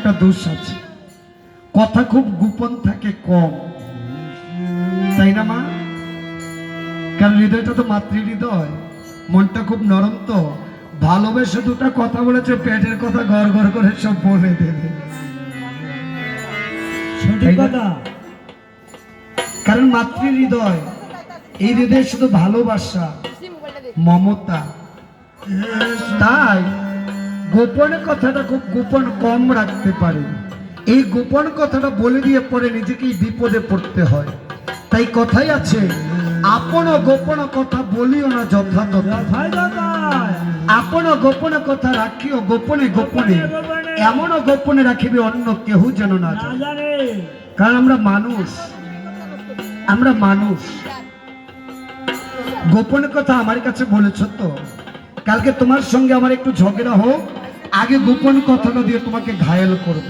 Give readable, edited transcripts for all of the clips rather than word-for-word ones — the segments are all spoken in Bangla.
একটা দোষ আছে, কথা খুব গোপন থাকে, কম, তাই না মা? কারণ হৃদয়টা তো মাতৃ হৃদয়, মনটা খুব নরম, তো ভালোবেসে দুটা কথা বলেছে, পেটের কথা ঘর ঘর করে সব বলে দেবে। কারণ মাতৃ হৃদয়, এই হৃদয়ে শুধু ভালোবাসা, মমতা, তাই গোপন কথাটা খুব গোপন কম রাখতে পারে। এই গোপন কথাটা বলে দিয়ে পরে নিজেকেই বিপদে পড়তে হয়। তাই কথাই আছে, আপন গোপন কথা বলিও না যথা তথা, আপন গোপন কথা রাখিও গোপনে গোপনে, এমনও গোপনে রাখিবে অন্য কেহ যেন না জানে। কারণ আমরা মানুষ, গোপন কথা আমার কাছে বলেছ তো, কালকে তোমার সঙ্গে আমার একটু ঝগড়া হোক, আগে গোপন কথাটা দিয়ে তোমাকে ঘায়েল করব।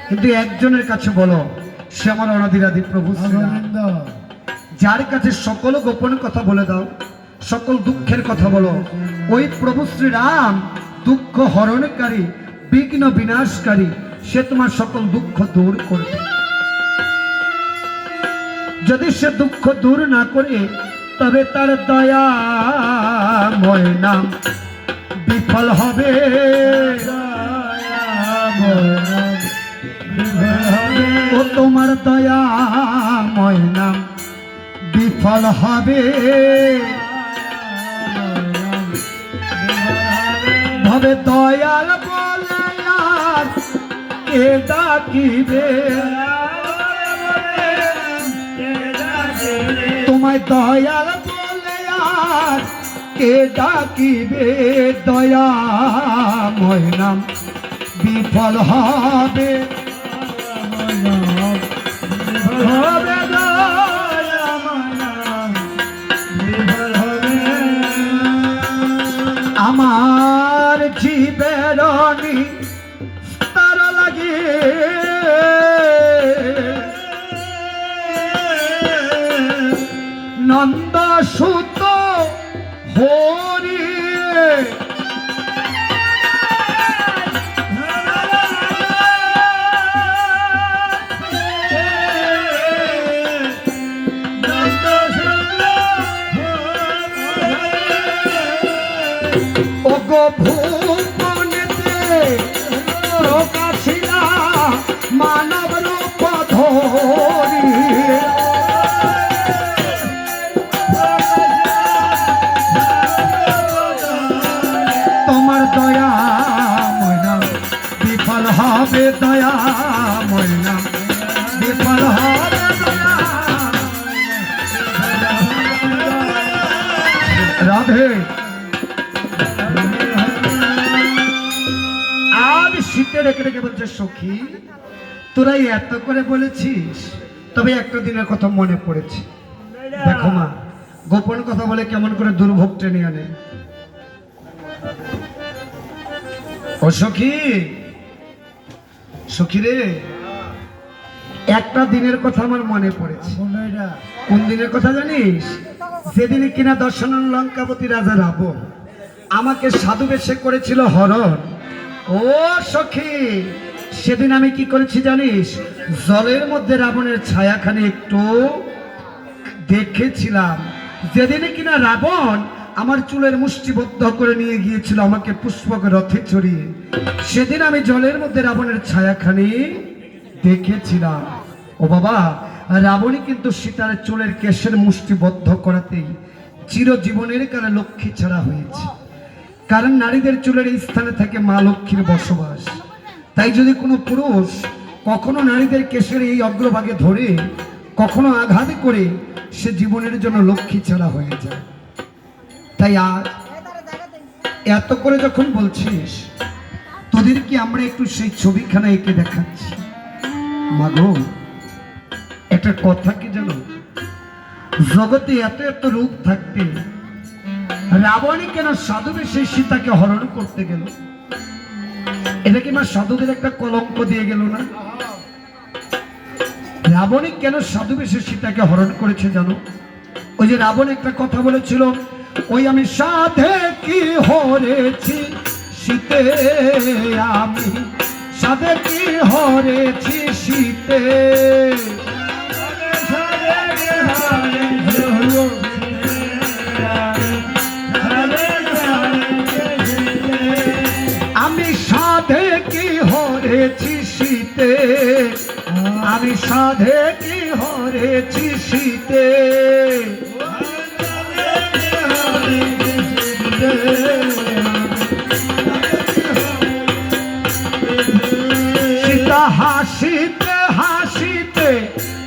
কিন্তু একজনের কাছে বলো, সে আমার অনাদিরাদি প্রভু শ্রীরাম, যার কাছে সকল গোপন কথা বলে দাও, সকল দুঃখের কথা বলো, ওই প্রভু শ্রীরাম দুঃখ হরণকারী, বিঘ্ন বিনাশকারী, সে তোমার সকল দুঃখ দূর করবে। যদি সে দুঃখ দূর না করে, তবে তার দয়াময় নাম বিফল হবে। ও তোমার দয়াময় নাম বিফল হবে। ভবে দয়াল বলে আর কে ডাকিবে, তোমায় দয়াল বলে আর কে ডাকিবে, দয়াময় নাম বিফল হবে। আমার জীবের তার লাগে নন্দ সুত হরি, ওগো ভুবনেতে প্রকাশিলা মানব রূপ ধরি, তোমার দয়াময় নাম বিফল হবে, দয়াময় নাম বিফল হবে। রাধে আজ শীতে রেখে রেখে বলছে, সখী তোরাই এত করে বলেছিস, তবে একটা দিনের কথা মনে পড়েছে। দেখো মা, গোপন কথা বলে কেমন করে দুর্ভোগ টেনে আনে। ও সখী, সখী রে, একটা দিনের কথা আমার মনে পড়েছে। কোন দিনের কথা জানিস? যেদিনে কিনা দশানন লঙ্কাপতি রাজা রাবণ আমাকে সাধু বেশে করেছিল হরণ। ও সখী, সেদিন আমি কি করেছি জানিস? জলের মধ্যে রাবণের ছায়াখানি একটু দেখেছিলাম। যেদিনে কিনা রাবণ আমার চুলের মুষ্টিবদ্ধ করে নিয়ে গিয়েছিল আমাকে পুষ্পক রথে চড়িয়ে, সেদিন আমি জলের মধ্যে রাবণের ছায়াখানি দেখেছিলাম। ও বাবা, রাবণী কিন্তু সীতার চুলের কেশের মুষ্টিবদ্ধ করাতেই চিরজীবনের কারণে লক্ষ্মী ছাড়া হয়েছে। কারণ নারীদের চুলের এই স্থানে থাকে মা লক্ষ্মীর বসবাস। তাই যদি কোনো পুরুষ কখনো নারীদের কেশের এই অগ্রভাগে ধরে কখনো আঘাত করে, সে জীবনের জন্য লক্ষ্মী ছাড়া হয়ে যায়। তাই আজ এত করে যখন বলছিস, তোদের কি আমরা একটু সেই ছবিখানা এঁকে দেখাচ্ছি। মাগো, একটা কথা কি জানো, জগতে এত এত রূপ থাকতে রাবণী কেন সাধু বেশে সীতাকে হরণ করতে গেল? এটা কি মা সাধুদের একটা কলঙ্ক দিয়ে গেল না? রাবণী কেন সাধু বেশে সীতাকে হরণ করেছে জানো? ওই যে রাবণ একটা কথা বলেছিল, ওই আমি সাধে কি হরেছি শীতে, আমি সাধে কি হরেছি শীতে, আমি সাধে কি হরেছি শীতে, আমি সাধে কি হরেছি শীতে, সীতা হাসিতে হাসিতে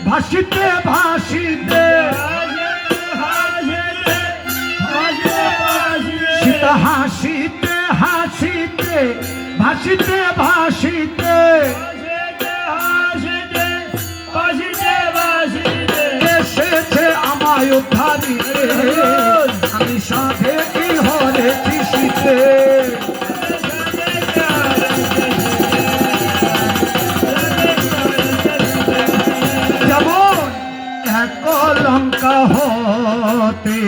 ভাসিতে ভাসিতে, সীতা হাসিতে হাসিতে ভাসিতে ভাসিতে, এসেছে আমায় উদ্ধারিতে, আমি সাধে কি হরেছি শীতে, যেমন এক লঙ্কা হতে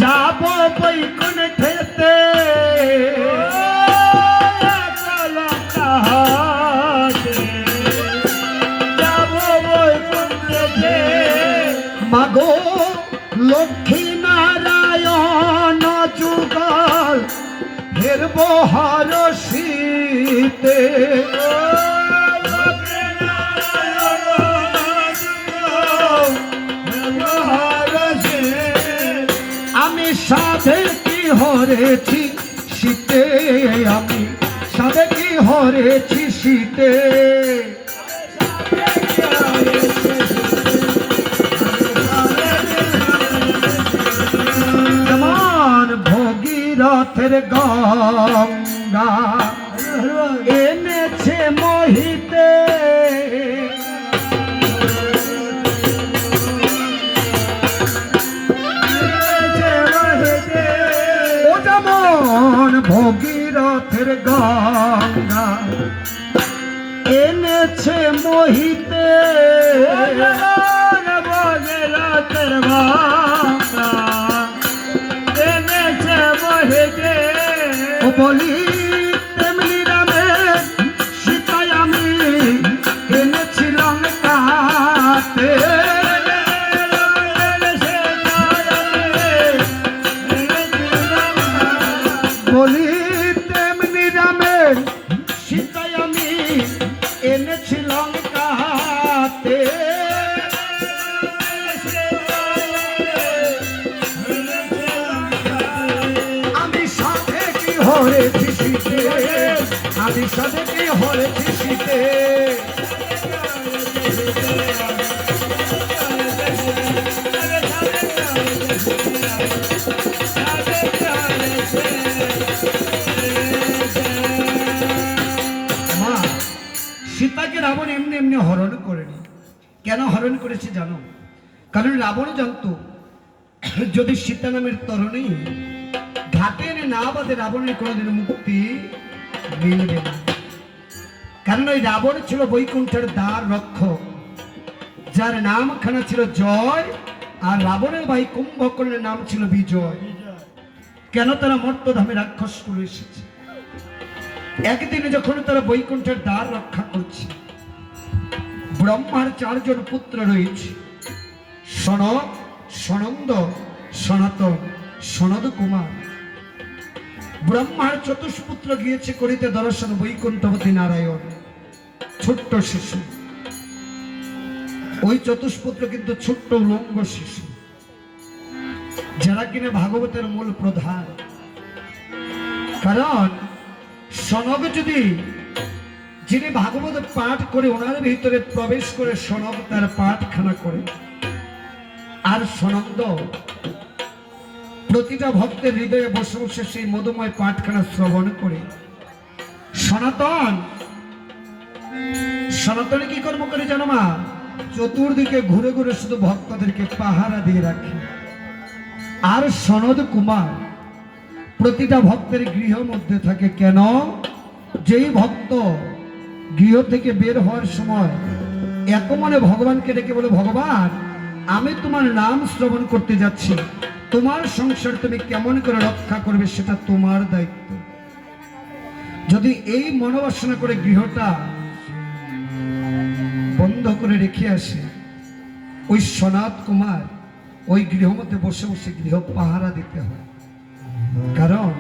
যাব বৈকুণ্ঠেতে, লঙ্কা হতে যাব বৈকুণ্ঠেতে, মাগো লক্ষ্মী নারায়ণ যুগল হেরব হরষিতে, আমি সাধে কি হরেছি শীতে, আমি সাধে কি হরেছি শীতে, যেমন ভগীরথের গঙ্গা এনেছে মোহিতে, ভগীরথের গঙ্গা এনেছে মোহিতে, ভগীরথের গঙ্গা এনেছে মোহিতে, ও বলি তেমনি রামে সীতায় আমি এনেছি লঙ্কাতে, বলি তেমনি রামের সীতায় আমি এনেছি লঙ্কাতে, আমি সাধে কি হরেছি শীতে, আমি সাধে কি হরেছি শীতে, সীতাকে রাবণ এমনি এমনি হরণ করেনি। কেন হরণ করেছে জানো? কারণ রাবণ জানতো যদি সীতা নামের তরুণী ঘাটে এনে না বাঁধে রাবণের কোনোদিন মুক্তি মিলবে না। কারণ ওই রাবণ ছিল বৈকুণ্ঠের দ্বার রক্ষক, যার নামখানা ছিল জয়, আর রাবণের ভাই কুম্ভকর্ণের নাম ছিল বিজয়। কেন? তারা মর্তধামে রাক্ষস করে এসেছে। একদিনে যখন তারা বৈকুণ্ঠের দ্বার রক্ষা করছে, ব্রহ্মার 4 জন পুত্র রয়েছে, সনক, সনন্দ, সনাতন, সনদ কুমার। ব্রহ্মার চতুষ্পুত্র গিয়েছে করিতে দর্শন বৈকুণ্ঠপতি নারায়ণ, ছোট্ট শিশু। ওই চতুষ্পুত্র কিন্তু ছোট্ট উলঙ্গ শিশু, যারা কিনা ভাগবতের মূল প্রধান। কারণ সনক যদি, যিনি ভাগবত পাঠ করে ওনার ভিতরে প্রবেশ করে সনক তার পাঠখানা করে, আর সনন্দ প্রতিটা ভক্তের হৃদয়ে বসে বসে সেই মধুময় পাঠখানা শ্রবণ করে। সনাতন, সনাতনে কি কর্ম করে জানো মা? চতুর্দিকে ঘুরে ঘুরে শুধু ভক্তদেরকে পাহারা দিয়ে রাখে। আর সনদ কুমার প্রতিটা ভক্তের গৃহ মধ্যে থাকে। কেন? যেই ভক্ত গৃহ থেকে বের হওয়ার সময় এক মনে ভগবানকে ডেকে বলে, ভগবান আমি তোমার নাম শ্রবণ করতে যাচ্ছি, তোমার সংসার তুমি কেমন করে রক্ষা করবে সেটা তোমার দায়িত্ব। যদি এই মনোবাসনা করে গৃহটা বন্ধ করে রেখে আসে, ওই সনাত কুমার ওই গৃহ মধ্যে বসে বসে গৃহ পাহারা দিতে হয়। কারণ